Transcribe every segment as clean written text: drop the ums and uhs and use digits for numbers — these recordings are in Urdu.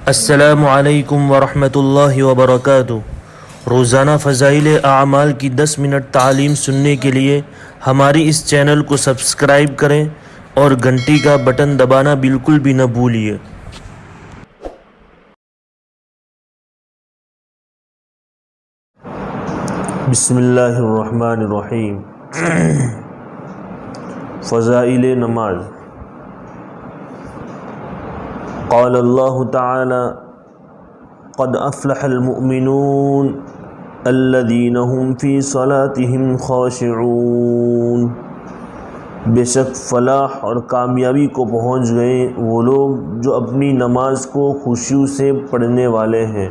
السلام علیکم ورحمۃ اللہ وبرکاتہ۔ روزانہ فضائل اعمال کی 10 منٹ تعلیم سننے کے لیے ہماری اس چینل کو سبسکرائب کریں اور گھنٹی کا بٹن دبانا بالکل بھی نہ بھولیے۔ بسم اللہ الرحمن الرحیم۔ فضائل نماز۔ قال اللہ تعالی قد افلح المؤمنون الذین هم فی صلاتهم خاشعون۔ بے شک فلاح اور کامیابی کو پہنچ گئے وہ لوگ جو اپنی نماز کو خشوع سے پڑھنے والے ہیں۔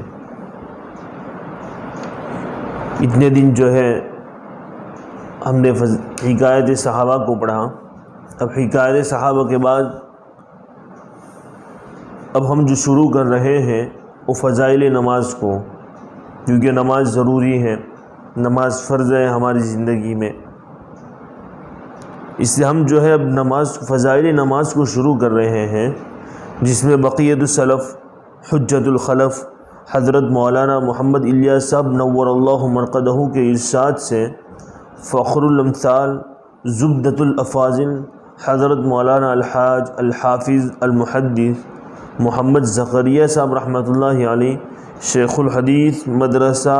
اتنے دن جو ہے ہم نے حکایت صحابہ کو پڑھا، اب حکایت صحابہ کے بعد اب ہم جو شروع کر رہے ہیں وہ فضائل نماز کو، کیونکہ نماز ضروری ہے، نماز فرض ہے ہماری زندگی میں، اس سے ہم جو ہے اب فضائل نماز کو شروع کر رہے ہیں، جس میں بقیت السلف، حجت الخلف حضرت مولانا محمد الیاس صاحب نور اللہ مرقدہ کے ارشاد سے فخر الامثال زبدۃ الافاضل حضرت مولانا الحاج الحافظ المحدث محمد زکریا صاحب رحمۃ اللہ علیہ شیخ الحدیث مدرسہ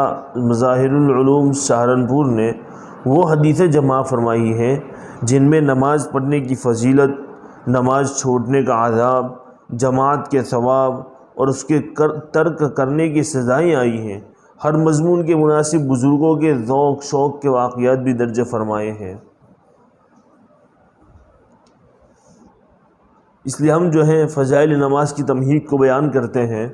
مظاہر العلوم سہارنپور نے وہ حدیثیں جمع فرمائی ہیں جن میں نماز پڑھنے کی فضیلت، نماز چھوڑنے کا عذاب، جماعت کے ثواب اور اس کے ترک کرنے کی سزائیں آئی ہیں۔ ہر مضمون کے مناسب بزرگوں کے ذوق شوق کے واقعات بھی درج فرمائے ہیں۔ اس لیے ہم جو ہیں فضائل نماز کی تمہید کو بیان کرتے ہیں۔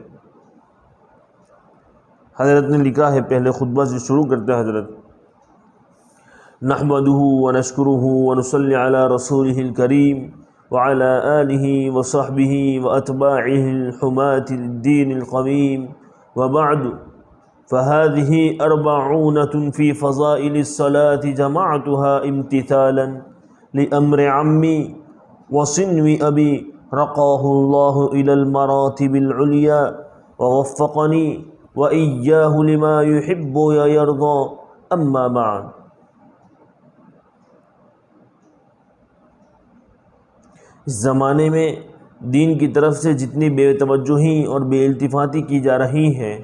حضرت نے لکھا ہے، پہلے خطبہ سے شروع کرتے ہیں حضرت، نحمدہ ونشکرہ ونصلی علی رسولہ الکریم وعلی آلہ وصحبہ واتباعہ الحماة الدین القویم وبعد فهذه 40 في فضائل الصلاة جمعتها امتثالا لأمر عمي وصنو أبي رقاه الله إلى المراتب العليا ووفقني وإياه لما يحب ويرضى أما بعد۔ اس زمانے میں دین کی طرف سے جتنی بے توجہی اور بے التفاتی کی جا رہی ہیں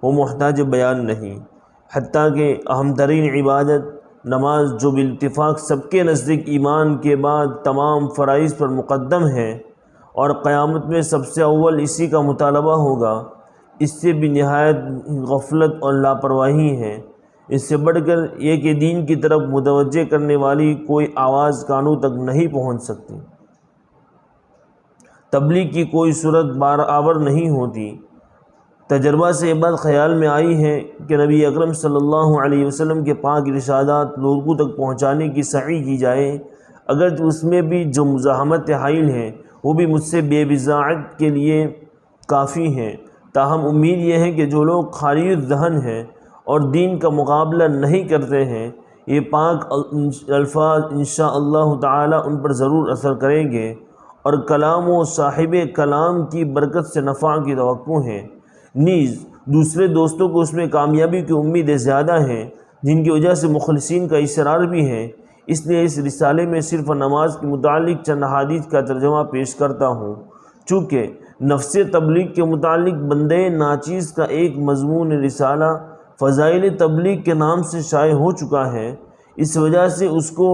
وہ محتاج بیان نہیں، حتیٰ کہ اہم ترین عبادت نماز جو بالاتفاق سب کے نزدیک ایمان کے بعد تمام فرائض پر مقدم ہے اور قیامت میں سب سے اول اسی کا مطالبہ ہوگا، اس سے بھی نہایت غفلت اور لاپرواہی ہے۔ اس سے بڑھ کر یہ کہ دین کی طرف متوجہ کرنے والی کوئی آواز کانوں تک نہیں پہنچ سکتی، تبلیغ کی کوئی صورت برابر نہیں ہوتی۔ تجربہ سے یہ بات خیال میں آئی ہے کہ نبی اکرم صلی اللہ علیہ وسلم کے پاک ارشادات لوگوں تک پہنچانے کی سعی کی جائے، اگر اس میں بھی جو مزاحمت حائل ہیں وہ بھی مجھ سے بے بضاعت کے لیے کافی ہیں، تاہم امید یہ ہے کہ جو لوگ خالی الذہن ہیں اور دین کا مقابلہ نہیں کرتے ہیں، یہ پاک الفاظ انشاءاللہ تعالی ان پر ضرور اثر کریں گے اور کلام و صاحب کلام کی برکت سے نفع کی توقع ہے۔ نیز دوسرے دوستوں کو اس میں کامیابی کی امیدیں زیادہ ہیں، جن کی وجہ سے مخلصین کا اصرار بھی ہے۔ اس لیے اس رسالے میں صرف نماز کے متعلق چند احادیث کا ترجمہ پیش کرتا ہوں، چونکہ نفس تبلیغ کے متعلق بندے ناچیز کا ایک مضمون رسالہ فضائل تبلیغ کے نام سے شائع ہو چکا ہے، اس وجہ سے اس کو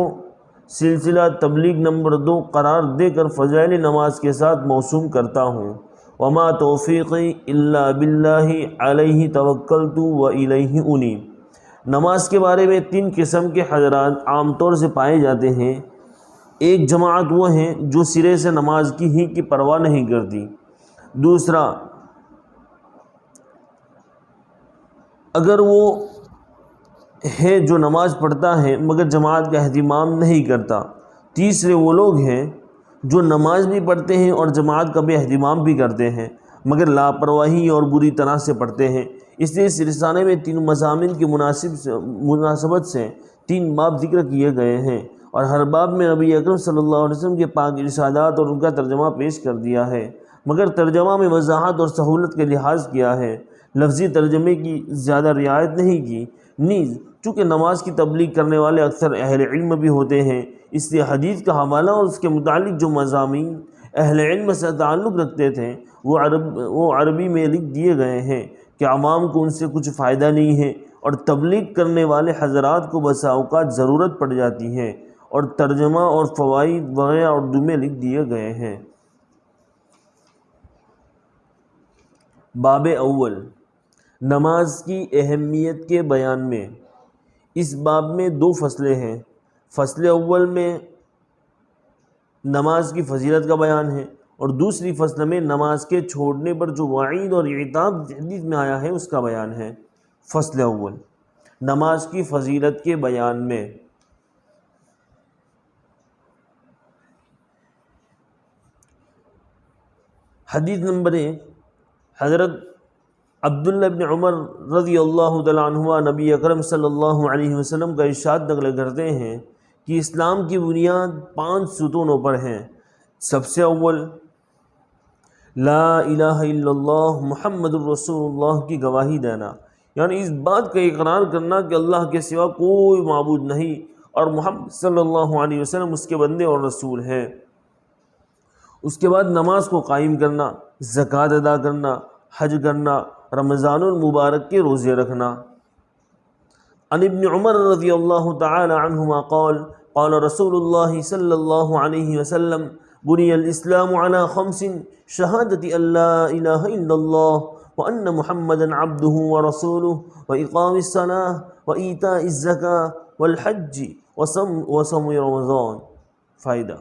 سلسلہ تبلیغ نمبر 2 قرار دے کر فضائل نماز کے ساتھ موسوم کرتا ہوں۔ وما توفیقی الا باللہ علیہ توکلت و الیہ انیب۔ نماز کے بارے میں 3 قسم کے حضرات عام طور سے پائے جاتے ہیں۔ ایک جماعت وہ ہیں جو سرے سے نماز کی پرواہ نہیں کرتی۔ دوسرا، اگر وہ ہے جو نماز پڑھتا ہے مگر جماعت کا اہتمام نہیں کرتا۔ تیسرے وہ لوگ ہیں جو نماز بھی پڑھتے ہیں اور جماعت کا بھی اہتمام بھی کرتے ہیں مگر لاپرواہی اور بری طرح سے پڑھتے ہیں۔ اس لیے اس رسالے میں 3 مضامین کی مناسبت سے 3 باب ذکر کیے گئے ہیں اور ہر باب میں نبی اکرم صلی اللہ علیہ وسلم کے پاک ارشادات اور ان کا ترجمہ پیش کر دیا ہے۔ مگر ترجمہ میں وضاحت اور سہولت کے لحاظ کیا ہے، لفظی ترجمے کی زیادہ رعایت نہیں کی۔ نیز چونکہ نماز کی تبلیغ کرنے والے اکثر اہل علم بھی ہوتے ہیں، اس لیے حدیث کا حوالہ اور اس کے متعلق جو مضامین اہل علم سے تعلق رکھتے تھے وہ عربی میں لکھ دیے گئے ہیں کہ عوام کو ان سے کچھ فائدہ نہیں ہے، اور تبلیغ کرنے والے حضرات کو بسا اوقات ضرورت پڑ جاتی ہے، اور ترجمہ اور فوائد وغیرہ اردو میں لکھ دیے گئے ہیں۔ باب اول، نماز کی اہمیت کے بیان میں۔ اس باب میں 2 فصلیں ہیں۔ فصل اول میں نماز کی فضیلت کا بیان ہے، اور دوسری فصل میں نماز کے چھوڑنے پر جو وعید اور عتاب حدیث میں آیا ہے اس کا بیان ہے۔ فصل اول، نماز کی فضیلت کے بیان میں۔ حدیث نمبر 1، حضرت عبداللہ بن عمر رضی اللہ تعالیٰ عنہ نبی اکرم صلی اللہ علیہ وسلم کا ارشاد نقل کرتے ہیں کہ اسلام کی بنیاد 5 ستونوں پر ہیں۔ سب سے اول لا الہ الا اللہ محمد الرسول اللہ کی گواہی دینا، یعنی اس بات کا اقرار کرنا کہ اللہ کے سوا کوئی معبود نہیں اور محمد صلی اللہ علیہ وسلم اس کے بندے اور رسول ہیں۔ اس کے بعد نماز کو قائم کرنا، زکوٰۃ ادا کرنا، حج کرنا، رمضان المبارک کے روزے رکھنا۔ عن ابن عمر رضی اللہ تعالی عنہما قال قال رسول اللہ صلی اللہ علیہ وسلم بنی الاسلام علی 5 شہادت ان لا الہ الا اللہ وان محمدا عبدہ ورسولہ واقام الصلاۃ وایتاء الزکاۃ والحج وصوم رمضان۔ فائدہ،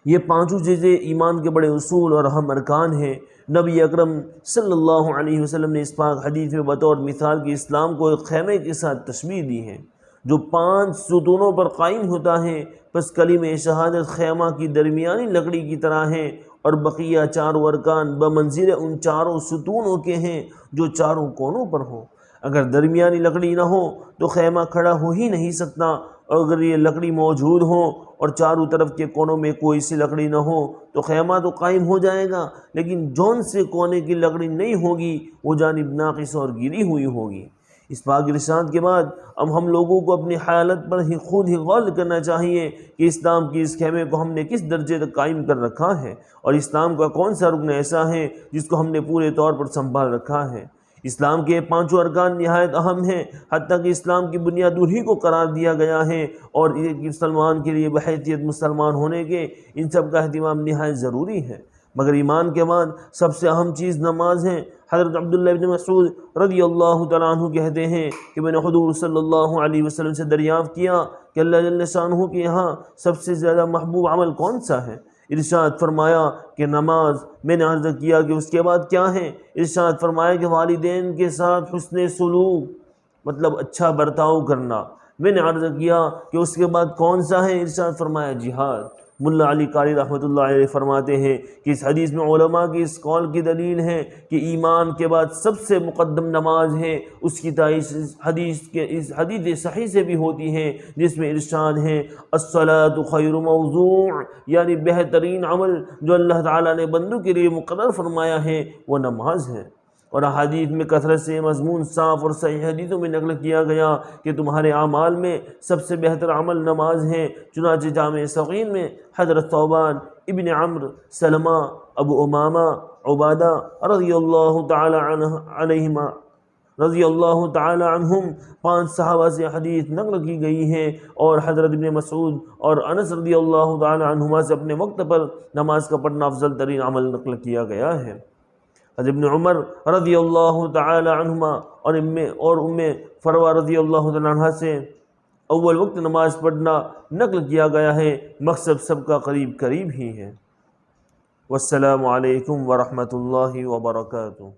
یہ 5 چیزیں ایمان کے بڑے اصول اور اہم ارکان ہیں۔ نبی اکرم صلی اللہ علیہ وسلم نے اس پاک حدیث میں بطور مثال کہ اسلام کو ایک خیمے کے ساتھ تشبیہ دی ہے جو 5 ستونوں پر قائم ہوتا ہے، پس کلمہ شہادت خیمہ کی درمیانی لکڑی کی طرح ہے، اور بقیہ 4 ارکان بمنزل ان 4 ستونوں کے ہیں جو 4 کونوں پر ہوں۔ اگر درمیانی لکڑی نہ ہو تو خیمہ کھڑا ہو ہی نہیں سکتا، اور اگر یہ لکڑی موجود ہو اور چاروں طرف کے کونوں میں کوئی سی لکڑی نہ ہو تو خیمہ تو قائم ہو جائے گا، لیکن جون سے کونے کی لکڑی نہیں ہوگی وہ جانب ناقص اور گری ہوئی ہوگی۔ اس پاک ارشاد کے بعد اب ہم لوگوں کو اپنی حالت پر خود ہی غور کرنا چاہیے کہ اسلام کی اس خیمے کو ہم نے کس درجے تک قائم کر رکھا ہے، اور اسلام کا کون سا رکن ایسا ہے جس کو ہم نے پورے طور پر سنبھال رکھا ہے۔ اسلام کے 5 ارکان نہایت اہم ہیں، حتیٰ کہ اسلام کی بنیاد انہی کو قرار دیا گیا ہے، اور ایک مسلمان کے لیے بحیثیت مسلمان ہونے کے ان سب کا اہتمام نہایت ضروری ہے۔ مگر ایمان کے بعد سب سے اہم چیز نماز ہے۔ حضرت عبداللہ بن مسعود رضی اللہ تعالیٰ عنہ کہتے ہیں کہ میں نے حضور صلی اللہ علیہ وسلم سے دریافت کیا کہ اللہ جل شانہ کے یہاں سب سے زیادہ محبوب عمل کون سا ہے؟ ارشاد فرمایا کہ نماز۔ میں نے عرض کیا کہ اس کے بعد کیا ہے؟ ارشاد فرمایا کہ والدین کے ساتھ حسن سلوک، مطلب اچھا برتاؤ کرنا۔ میں نے عرض کیا کہ اس کے بعد کون سا ہے؟ ارشاد فرمایا جہاد۔ ملا علی قاری رحمۃ اللہ علیہ فرماتے ہیں کہ اس حدیث میں علماء کی اس قول کی دلیل ہے کہ ایمان کے بعد سب سے مقدم نماز ہے۔ اس کی تائید اس حدیث صحیح سے بھی ہوتی ہے جس میں ارشاد ہے الصلاۃ خیر موضوع، یعنی بہترین عمل جو اللہ تعالیٰ نے بندوں کے لیے مقرر فرمایا ہے وہ نماز ہے۔ اور احادیث میں کثرت سے مضمون صاف اور صحیح حدیثوں میں نقل کیا گیا کہ تمہارے اعمال میں سب سے بہتر عمل نماز ہے۔ چنانچہ جامع صغیر میں حضرت ثوبان ابن عمرو، سلمہ، ابو امامہ، عبادہ رضی اللہ تعالی عنہم 5 صحابہ سے حدیث نقل کی گئی ہے، اور حضرت ابن مسعود اور انس رضی اللہ تعالی عنہما سے اپنے وقت پر نماز کا پڑھنا افضل ترین عمل نقل کیا گیا ہے۔ حضرت ابن عمر رضی اللہ تعالی عنہما اور ام فروہ رضی اللہ تعالی عنہ سے اول وقت نماز پڑھنا نقل کیا گیا ہے۔ مقصد سب کا قریب قریب ہی ہے۔ والسلام علیکم ورحمۃ اللہ وبرکاتہ۔